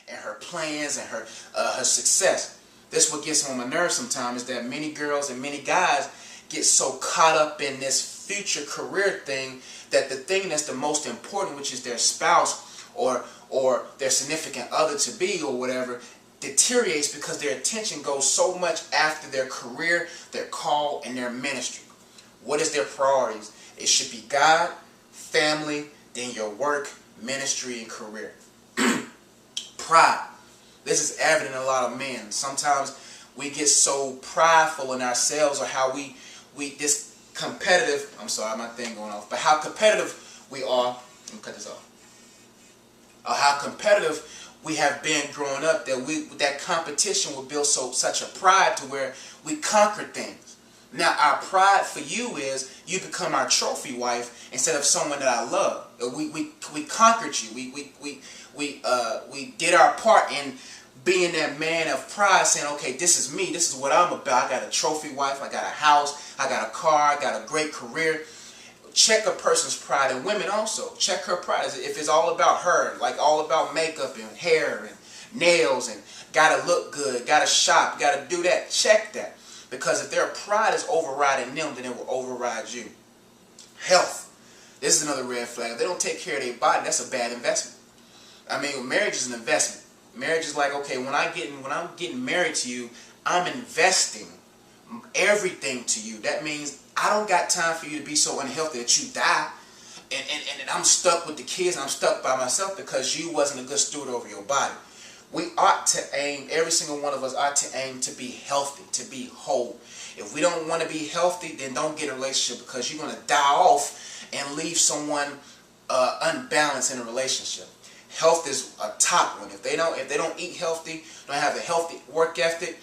and her plans and her success. This is what gets on my nerves sometimes, is that many girls and many guys get so caught up in this future career thing that the thing that's the most important, which is their spouse or their significant other to be or whatever, deteriorates because their attention goes so much after their career, their call, and their ministry. What is their priorities? It should be God, family, then your work, ministry, and career. Pride. This is evident in a lot of men. Sometimes we get so prideful in ourselves, or how we this competitive. I'm sorry, my thing going off. But how competitive we are. Let me cut this off. How competitive we have been growing up, that competition will build such a pride to where we conquer things. Now our pride for you is you become our trophy wife instead of someone that I love. We conquered you. We did our part in being that man of pride, saying, okay, this is me, this is what I'm about. I got a trophy wife, I got a house, I got a car, I got a great career. Check a person's pride, and women also check her pride. If it's all about her, like all about makeup and hair and nails and gotta look good, gotta shop, gotta do that, check that. Because if their pride is overriding them, then it will override you. Health. This is another red flag. If they don't take care of their body, that's a bad investment. I mean, marriage is an investment. Marriage is like, okay, when I'm getting married to you, I'm investing everything to you. That means I don't got time for you to be so unhealthy that you die, and I'm stuck with the kids, and I'm stuck by myself because you wasn't a good steward over your body. We ought to aim, every single one of us ought to aim to be healthy, to be whole. If we don't want to be healthy, then don't get a relationship, because you're going to die off and leave someone unbalanced in a relationship. Health is a top one. If they don't eat healthy, don't have a healthy work ethic,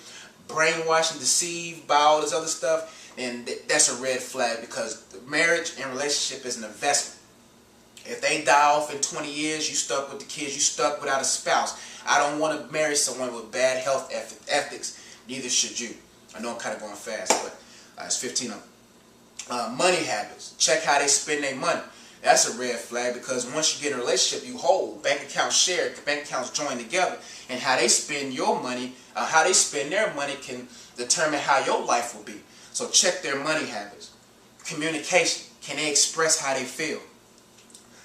brainwashed and deceived by all this other stuff, then that's a red flag, because marriage and relationship is an investment. If they die off in 20 years, you stuck with the kids, you stuck without a spouse. I don't want to marry someone with bad health ethics. Neither should you. I know I'm kind of going fast, but it's 15 of them. Money habits. Check how they spend their money. That's a red flag, because once you get in a relationship, you hold. Bank accounts share, bank accounts join together. And how they spend your money, how they spend their money can determine how your life will be. So check their money habits. Communication. Can they express how they feel?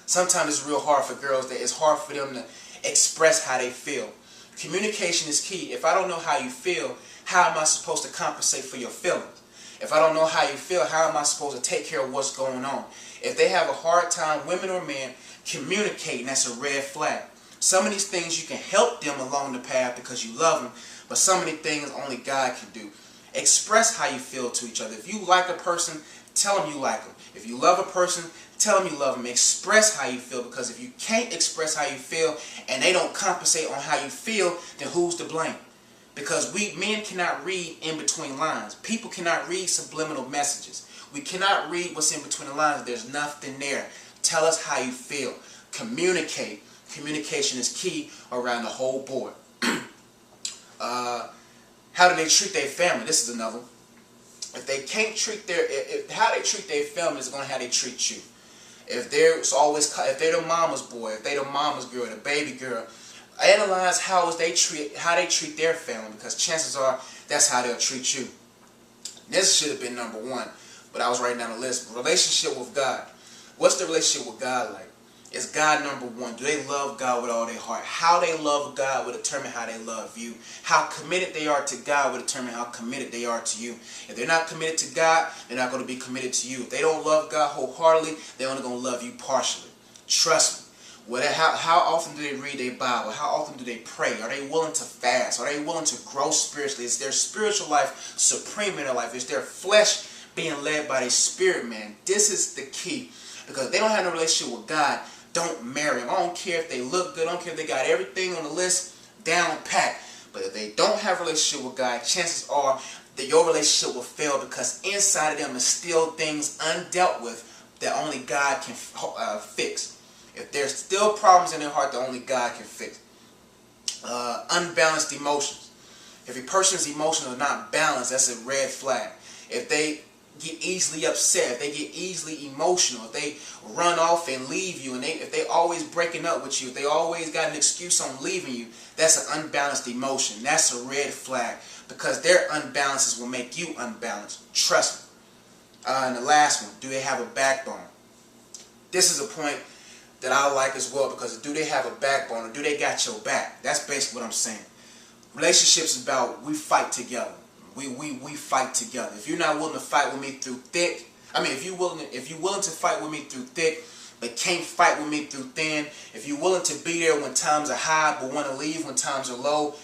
Sometimes it's real hard for girls. That it's hard for them to express how they feel. Communication is key. If I don't know how you feel, how am I supposed to compensate for your feelings? If I don't know how you feel, how am I supposed to take care of what's going on? If they have a hard time, women or men, communicating, that's a red flag. Some of these things you can help them along the path because you love them, but some of these things only God can do. Express how you feel to each other. If you like a person, tell them you like them. If you love a person, tell them you love them. Express how you feel, because if you can't express how you feel and they don't compensate on how you feel, then who's to blame? Because men cannot read in between lines. People cannot read subliminal messages. We cannot read what's in between the lines. There's nothing there. Tell us how you feel. Communicate. Communication is key around the whole board. How do they treat their family? This is another one. If they can't treat how they treat their family is going to how they treat you. If they're the mama's boy, if they're the mama's girl, the baby girl, analyze how they treat their family, because chances are that's how they'll treat you. This should have been number one, but I was writing down a list. Relationship with God. What's the relationship with God like? Is God number one? Do they love God with all their heart? How they love God will determine how they love you. How committed they are to God will determine how committed they are to you. If they're not committed to God, they're not going to be committed to you. If they don't love God wholeheartedly, they're only going to love you partially. Trust me. How often do they read their Bible? How often do they pray? Are they willing to fast? Are they willing to grow spiritually? Is their spiritual life supreme in their life? Is their flesh being led by their spirit, man? This is the key. Because if they don't have no relationship with God, don't marry them. I don't care if they look good. I don't care if they got everything on the list down pat. But if they don't have a relationship with God, chances are that your relationship will fail, because inside of them is still things undealt with that only God can fix. If there's still problems in their heart that only God can fix. Unbalanced emotions. If a person's emotions are not balanced, that's a red flag. If they get easily upset, if they get easily emotional, if they run off and leave you, and if they always breaking up with you, if they always got an excuse on leaving you, that's an unbalanced emotion. That's a red flag, because their unbalances will make you unbalanced. Trust me. And the last one, do they have a backbone? This is a point that I like as well, because do they have a backbone, or do they got your back? That's basically what I'm saying. Relationships is about we fight together. We fight together. If you're not willing to fight with me through thick, if you're willing to fight with me through thick, but can't fight with me through thin, if you're willing to be there when times are high but want to leave when times are low,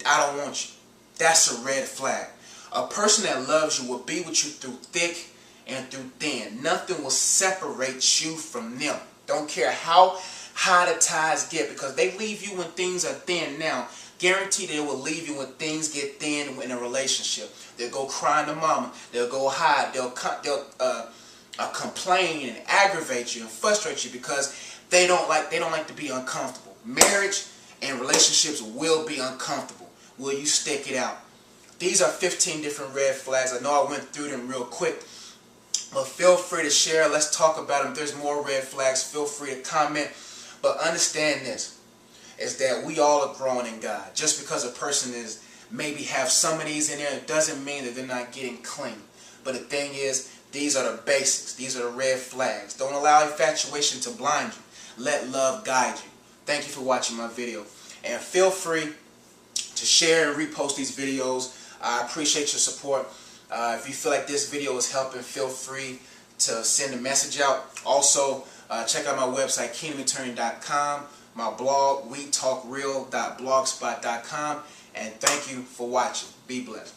I don't want you. That's a red flag. A person that loves you will be with you through thick and through thin. Nothing will separate you from them. Don't care how high the tides get, because they leave you when things are thin now. Guaranteed they will leave you when things get thin in a relationship. They'll go crying to mama. They'll go hide. They'll complain and aggravate you and frustrate you, because they don't like to be uncomfortable. Marriage and relationships will be uncomfortable. Will you stick it out? These are 15 different red flags. I know I went through them real quick, but feel free to share. Let's talk about them. If there's more red flags, feel free to comment. But understand this, is that we all are growing in God. Just because a person is maybe have some of these in there, it doesn't mean that they're not getting clean. But the thing is, these are the basics. These are the red flags. Don't allow infatuation to blind you. Let love guide you. Thank you for watching my video. And feel free to share and repost these videos. I appreciate your support. If you feel like this video is helping, feel free to send a message out. Also, check out my website, KingdomAttorney.com. My blog, WeTalkReal.blogspot.com, and thank you for watching. Be blessed.